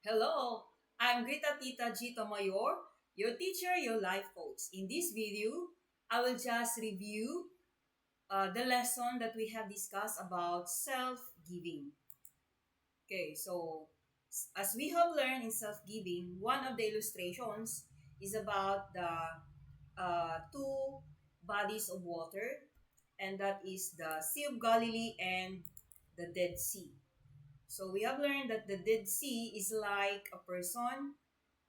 Hello, I'm Grita Tita Gito Mayor, your teacher, your life coach. In this video, I will just review the lesson that we have discussed about self-giving. Okay, so as we have learned in self-giving, one of the illustrations is about the two bodies of water, and that is the Sea of Galilee and the Dead Sea. So we have learned that the Dead Sea is like a person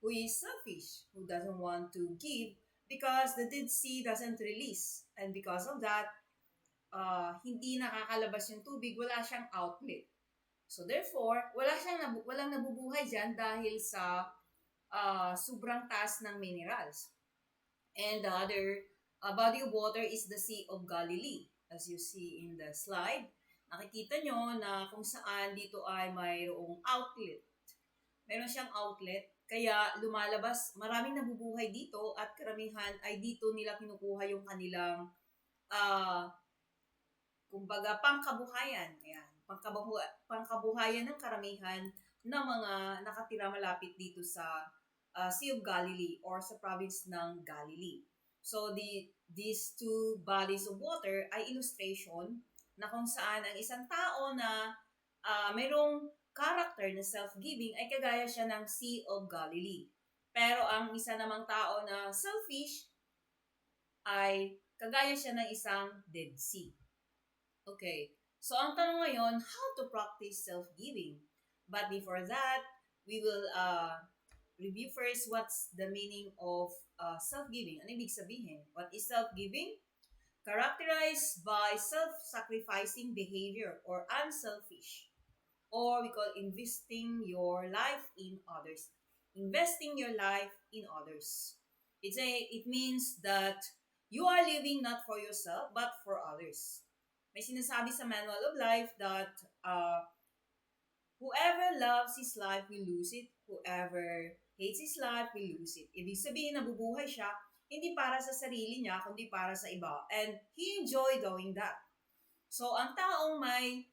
who is selfish, who doesn't want to give because the Dead Sea doesn't release. And because of that, hindi nakakalabas yung tubig, wala siyang outlet. So therefore, walang nabubuhay dyan dahil sa sobrang taas ng minerals. And the other body of water is the Sea of Galilee. As you see in the slide, nakikita nyo na kung saan dito ay mayroong outlet. Meron siyang outlet, kaya lumalabas, maraming nabubuhay dito at karamihan ay dito nila kinukuha yung kanilang uh, kumbaga pangkabuhayan. Ayan, pangkabuhayan ng karamihan ng mga nakatira malapit dito sa Sea of Galilee or sa province ng Galilee. So these two bodies of water ay illustration na kung saan ang isang tao na mayroong character na self-giving ay kagaya siya ng Sea of Galilee. Pero ang isa namang tao na selfish ay kagaya siya ng isang Dead Sea. Okay. So, ang tanong ngayon, how to practice self-giving? But before that, we will review first what's the meaning of self-giving. Ano ibig sabihin? What is self-giving? Characterized by self-sacrificing behavior or unselfish. Or we call investing your life in others. Investing your life in others. It means that you are living not for yourself but for others. May sinasabi sa Manual of Life that whoever loves his life will lose it. Whoever hates his life will lose it. Ibig sabihin, nabubuhay siya, hindi para sa sarili niya, kundi para sa iba. And he enjoyed doing that. So, ang taong may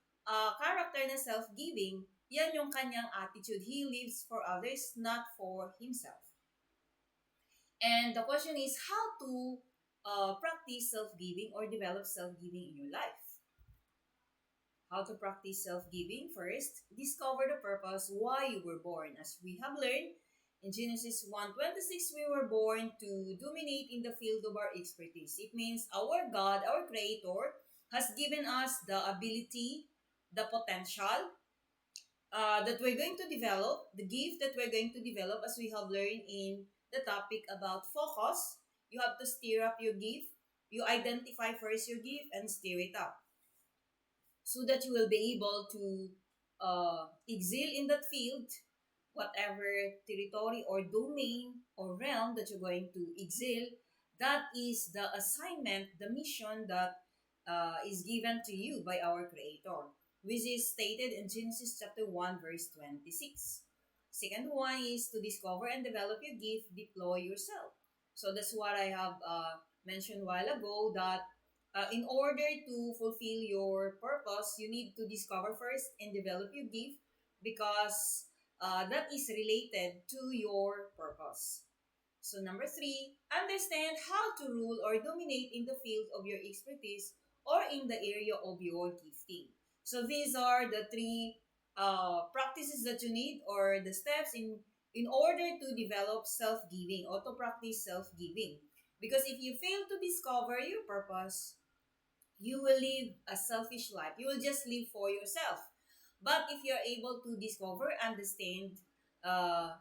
character na self-giving, yan yung kanyang attitude. He lives for others, not for himself. And the question is how to practice self-giving or develop self-giving in your life. How to practice self-giving? First, discover the purpose why you were born. As we have learned, in Genesis 1:26, we were born to dominate in the field of our expertise. It means our God, our Creator, has given us the ability, the potential that we're going to develop, the gift that we're going to develop as we have learned in the topic about focus. You have to stir up your gift. You identify first your gift and stir it up so that you will be able to excel in that field, whatever territory or domain or realm that you're going to excel. That is the assignment, the mission that is given to you by our Creator, which is stated in Genesis chapter 1, verse 26. Second one is to discover and develop your gift, deploy yourself. So that's what I have mentioned a while ago, that in order to fulfill your purpose, you need to discover first and develop your gift because that is related to your purpose. So number three, understand how to rule or dominate in the field of your expertise or in the area of your gifting. So these are the three practices that you need or the steps in order to develop self-giving or to practice self-giving. Because if you fail to discover your purpose, you will live a selfish life. You will just live for yourself. But if you're able to discover, understand uh,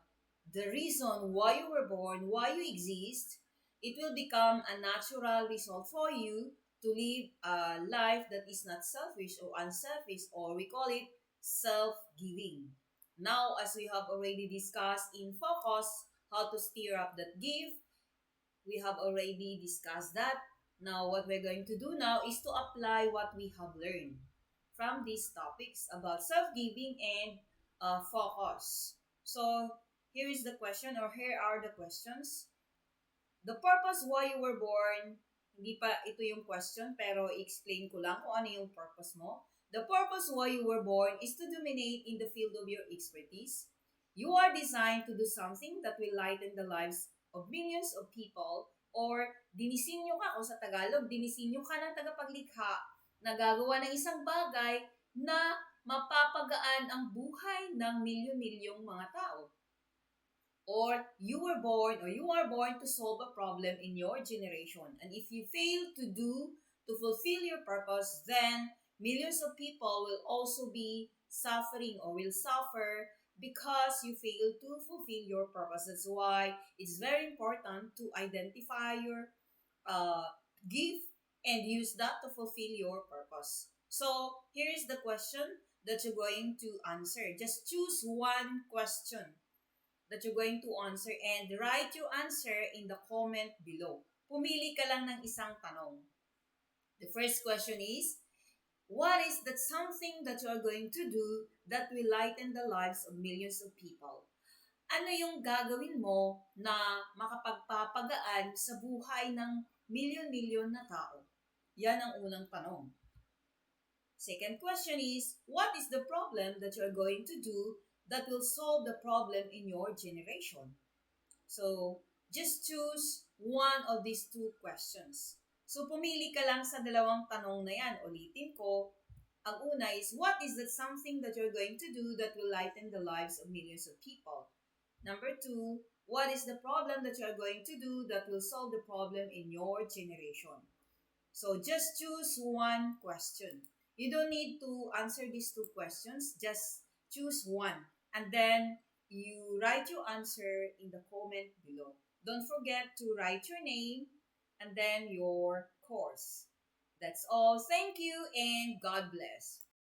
the reason why you were born, why you exist, it will become a natural result for you to live a life that is not selfish or unselfish, or we call it self-giving. Now, as we have already discussed in focus, how to stir up that gift, we have already discussed that. Now, what we're going to do now is to apply what we have learned from these topics about self-giving and focus. So, here is the question, or here are the questions. The purpose why you were born, hindi pa ito yung question, pero explain ko lang kung ano yung purpose mo. The purpose why you were born is to dominate in the field of your expertise. You are designed to do something that will lighten the lives of millions of people, or dinisinyo ka, o sa Tagalog, dinisinyo ka ng tagapaglikha na gagawa ng isang bagay na mapapagaan ang buhay ng milyon-milyong mga tao. Or you are born to solve a problem in your generation. And if you fail to fulfill your purpose, then millions of people will also be suffering or will suffer because you fail to fulfill your purpose. That's why it's very important to identify your uh, gift and use that to fulfill your purpose. So here is the question that you're going to answer. Just choose one question that you're going to answer and write your answer in the comment below. Pumili ka lang ng isang tanong. The first question is, what is that something that you are going to do that will lighten the lives of millions of people? Ano yung gagawin mo na makapagpapagaan sa buhay ng milyon-milyon na tao? Yan ang unang tanong. Second question is, what is the problem that you are going to do that will solve the problem in your generation? So, just choose one of these two questions. So, pumili ka lang sa dalawang tanong na yan. Ulitin ko. Ang una is, what is that something that you're going to do that will lighten the lives of millions of people? Number two, what is the problem that you're going to do that will solve the problem in your generation? So, just choose one question. You don't need to answer these two questions. Just choose one. And then, you write your answer in the comment below. Don't forget to write your name and then your course. That's all. Thank you and God bless.